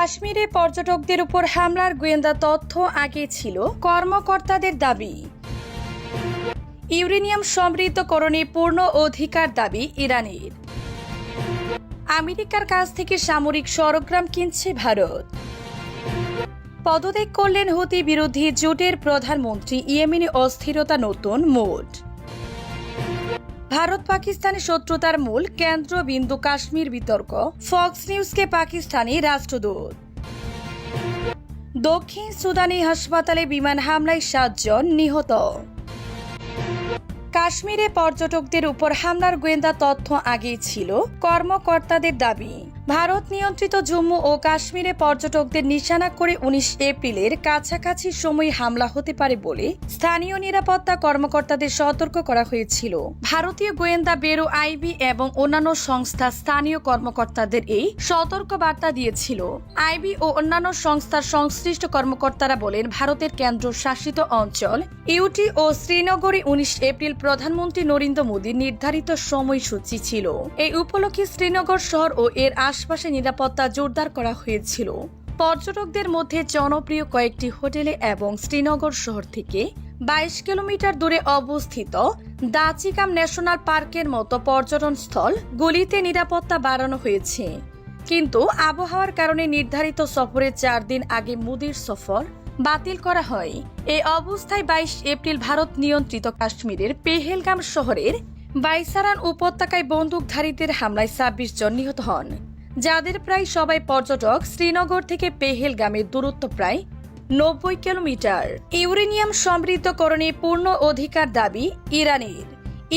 কাশ্মীরে পর্যটকদের উপর হামলার গোয়েন্দা তথ্য আগে ছিল কর্মকর্তাদের দাবি। ইউরেনিয়াম সমৃদ্ধকরণে পূর্ণ অধিকার দাবি ইরানের। আমেরিকার কাছ থেকে সামরিক সরঞ্জাম কিনছে ভারত। পদত্যাগ করলেন হুতি বিরোধী জোটের প্রধানমন্ত্রী, ইয়েমেনে অস্থিরতা নতুন মোড। ভারত পাকিস্তানের শত্রুতার মূল কেন্দ্রবিন্দু কাশ্মীর বিতর্ক, ফক্স নিউজকে পাকিস্তানি রাষ্ট্রদূত। দক্ষিণ সুদানি হাসপাতালে বিমান হামলায় 7 জন নিহত। কাশ্মীরে পর্যটকদের উপর হামলার গোয়েন্দা তথ্য আগেই ছিল কর্মকর্তাদের দাবি। ভারত নিয়ন্ত্রিত জম্মু ও কাশ্মীরে পর্যটকদের নিশানা করে 19 এপ্রিলের কাছাকাছি সময় হামলা হতে পারে বলে স্থানীয় নিরাপত্তা কর্মকর্তাদের সতর্ক করা হয়েছিল। ভারতীয় গোয়েন্দা ব্যুরো আইবি এবং অন্যান্য সংস্থা স্থানীয় কর্মকর্তাদের এই সতর্ক বার্তা দিয়েছিল। আইবি ও অন্যান্য সংস্থার সংশ্লিষ্ট কর্মকর্তারা বলেন, ভারতের কেন্দ্র শাসিত অঞ্চল ইউটি ও শ্রীনগরে 19 এপ্রিল প্রধানমন্ত্রী নরেন্দ্র মোদীর নির্ধারিত সময়সূচি ছিল। এই উপলক্ষে শ্রীনগর শহর ও এর আশপাশে নিরাপত্তা জোরদার করা হয়েছিল। পর্যটকদের মধ্যে জনপ্রিয় কয়েকটি হোটেলে এবং শ্রীনগর শহর থেকে 22 কিলোমিটার দূরে অবস্থিত দাচিকাম ন্যাশনাল পার্কের মতো পর্যটন স্থলগুলিতে নিরাপত্তা বাড়ানো হয়েছে। কিন্তু আবহাওয়ার কারণে নির্ধারিত সফরের 4 দিন আগে মোদীর সফর বাতিল করা হয়। এই অবস্থায় 22 এপ্রিল ভারত নিয়ন্ত্রিত কাশ্মীরের পেহেলগাম শহরের বাইসারান উপত্যকায় বন্দুকধারীদের হামলায় 26 জন নিহত হন, যাদের প্রায় সবাই পর্যটক। শ্রীনগর থেকে পেহেলগামের দূরত্ব প্রায় 90 কিলোমিটার। ইউরেনিয়াম সমৃদ্ধকরণে পূর্ণ অধিকার দাবি ইরানের।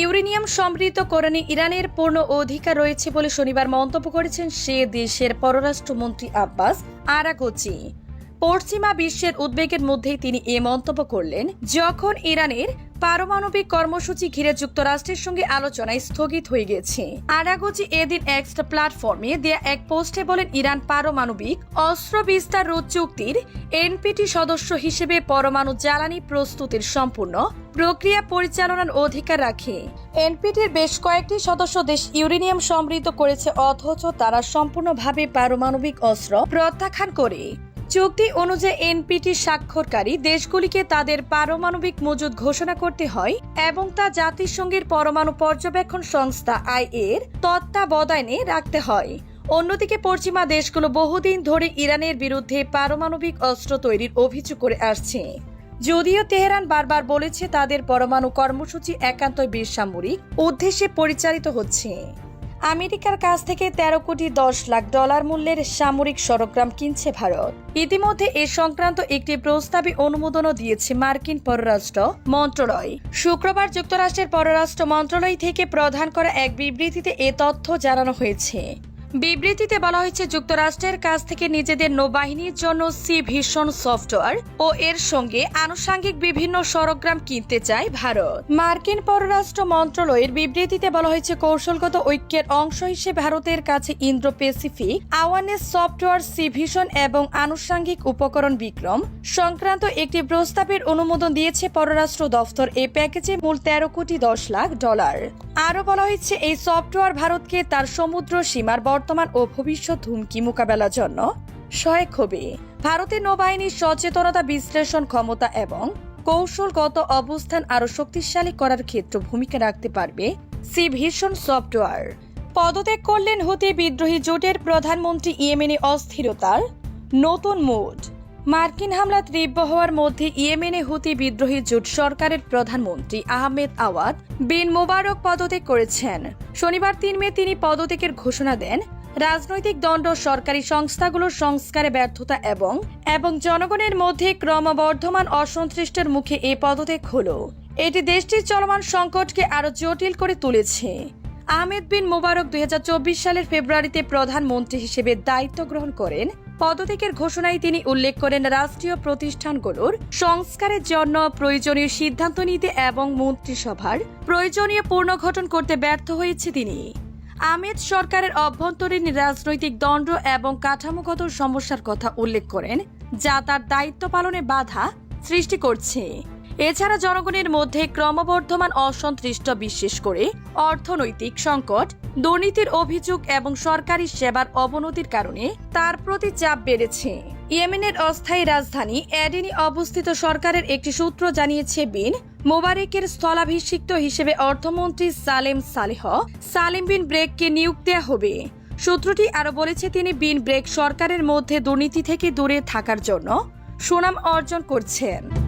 ইউরেনিয়াম সমৃদ্ধকরণে ইরানের পূর্ণ অধিকার রয়েছে বলে শনিবার মন্তব্য করেছেন সে দেশের পররাষ্ট্রমন্ত্রী আব্বাস আরাগচি। পশ্চিমা বিশ্বের উদ্বেগের মধ্যেই তিনি এ মন্তব্য করলেন, যখন ইরানের পারমাণবিক কর্মসূচি ঘিরে যুক্তরাষ্ট্রের সঙ্গে আলোচনায় স্থগিত হয়ে গেছে। আরাগচি এদিন এক্স প্ল্যাটফর্মে দেয়া এক পোস্টে বলেন, ইরান পারমাণবিক অস্ত্র বিস্তার রোধ চুক্তির এনপিটি সদস্য হিসেবে পরমাণু জ্বালানি প্রস্তুতির সম্পূর্ণ প্রক্রিয়া পরিচালনার অধিকার রাখে। এনপিটির বেশ কয়েকটি সদস্য দেশ ইউরেনিয়াম সমৃদ্ধ করেছে, অথচ তারা সম্পূর্ণভাবে পারমাণবিক অস্ত্র প্রত্যাখ্যান করে। চুক্তি অনুযায়ী এনপিটি স্বাক্ষরকারী দেশগুলিকে তাদের পারমাণবিক মজুদ ঘোষণা করতে হয় এবং তা জাতিসংঘের পরমাণু পর্যবেক্ষণ সংস্থা আইএর তত্ত্বাবধানে রাখতে হয়। অন্যদিকে পশ্চিমা দেশগুলো বহুদিন ধরে ইরানের বিরুদ্ধে পারমাণবিক অস্ত্র তৈরির অভিযোগ করে আসছে, যদিও তেহরান বারবার বলেছে তাদের পরমাণু কর্মসূচি একান্তই বেসামরিক উদ্দেশ্যে পরিচালিত হচ্ছে। আমেরিকার কাছ থেকে 13 কোটি 10 লাখ ডলার মূল্যের সামরিক সরঞ্জাম কিনছে ভারত। ইতিমধ্যে এ সংক্রান্ত একটি প্রস্তাবে অনুমোদনও দিয়েছে মার্কিন পররাষ্ট্র মন্ত্রণালয়। শুক্রবার যুক্তরাষ্ট্রের পররাষ্ট্র মন্ত্রণালয় থেকে প্রদান করা এক বিবৃতিতে এ তথ্য জানানো হয়েছে। বিবৃতিতে বলা হয়েছে, যুক্তরাষ্ট্রের কাছ থেকে নিজেদের নৌবাহিনীর জন্য সি ভিশন সফটওয়্যার ও এর সঙ্গে আনুষঙ্গিক বিভিন্ন সরঞ্জাম কিনতে চায় ভারত। মার্কিন পররাষ্ট্র মন্ত্রণালয়ের বিবৃতিতে বলা হয়েছে, কৌশলগত ঐক্যের অংশ হিসেবে ভারতের কাছে Indo Pacific awareness software sea vision এবং আনুষঙ্গিক উপকরণ বিক্রম সংক্রান্ত একটি প্রস্তাবের অনুমোদন দিয়েছে পররাষ্ট্র দফতর। এই প্যাকেজে মূল 13 কোটি 10 লাখ ডলার। আরও বলা হয়েছে, এই সফটওয়্যার ভারতকে তার সমুদ্র সীমার বর্তমান ও ভবিষ্যৎ হুমকি মোকাবেলার জন্য সহায়ক হবে। ভারতের নৌবাহিনীর সচেতনতা, বিশ্লেষণ ক্ষমতা এবং কৌশলগত অবস্থান আরও শক্তিশালী করার ক্ষেত্রে ভূমিকা রাখতে পারবে সি ভিশন সফটওয়্যার। পদত্যাগ করলেন হুতি বিদ্রোহী জোটের প্রধানমন্ত্রী, ইয়েমেনে অস্থিরতার নতুন মোড। মার্কিন হামলা তীব্র হওয়ার মধ্যে ইয়েমেনে হুতি বিদ্রোহী জোট সরকারের প্রধানমন্ত্রী আহমেদ আওয়াদ বিন মোবারক পদত্যাগ করেছেন। শনিবার 3 মে তিনি পদত্যাগের ঘোষণা দেন। রাজনৈতিক দণ্ড, সরকারি সংস্থাগুলোর সংস্কারে ব্যর্থতা এবং জনগণের মধ্যে ক্রমবর্ধমান অসন্তুষ্টির মুখে এই পদত্যাগ হলো। এটি দেশটির চলমান সংকটকে আরো জটিল করে তুলেছে। আহমেদ বিন মোবারক 2024 সালের ফেব্রুয়ারিতে প্রধানমন্ত্রী হিসেবে দায়িত্ব গ্রহণ করেন। পদত্যাগের ঘোষণায় তিনি উল্লেখ করেন, রাষ্ট্রীয় প্রতিষ্ঠানগুলোর সংস্কারের জন্য প্রয়োজনীয় সিদ্ধান্ত নিতে এবং মন্ত্রিসভার প্রয়োজনীয় পুনর্গঠন করতে ব্যর্থ হয়েছে তিনি। আহমেদ সরকারের অভ্যন্তরীণ রাজনৈতিক দ্বন্দ্ব এবং কাঠামোগত সমস্যার কথা উল্লেখ করেন, যা তার দায়িত্ব পালনে বাধা সৃষ্টি করছে। এছাড়া জনগণের মধ্যে ক্রমবর্ধমান অসন্তুষ্ট, বিশেষ করে অর্থনৈতিক সংকট দুর্নীতির অভিযোগ এবং সরকারি সেবার অবনতির কারণে তার প্রতি চাপ বেড়েছে। ইয়েমেনের অস্থায়ী রাজধানী এডেনে অবস্থিত সরকারের একটি সূত্র জানিয়েছে, বিন মোবারকের স্থলাভিষিক্ত হিসেবে অর্থমন্ত্রী সালেম বিন ব্রেককে নিয়োগ দেওয়া হবে। সূত্রটি আরও বলেছে, তিনি বিন ব্রেক সরকারের মধ্যে দুর্নীতি থেকে দূরে থাকার জন্য সুনাম অর্জন করছেন।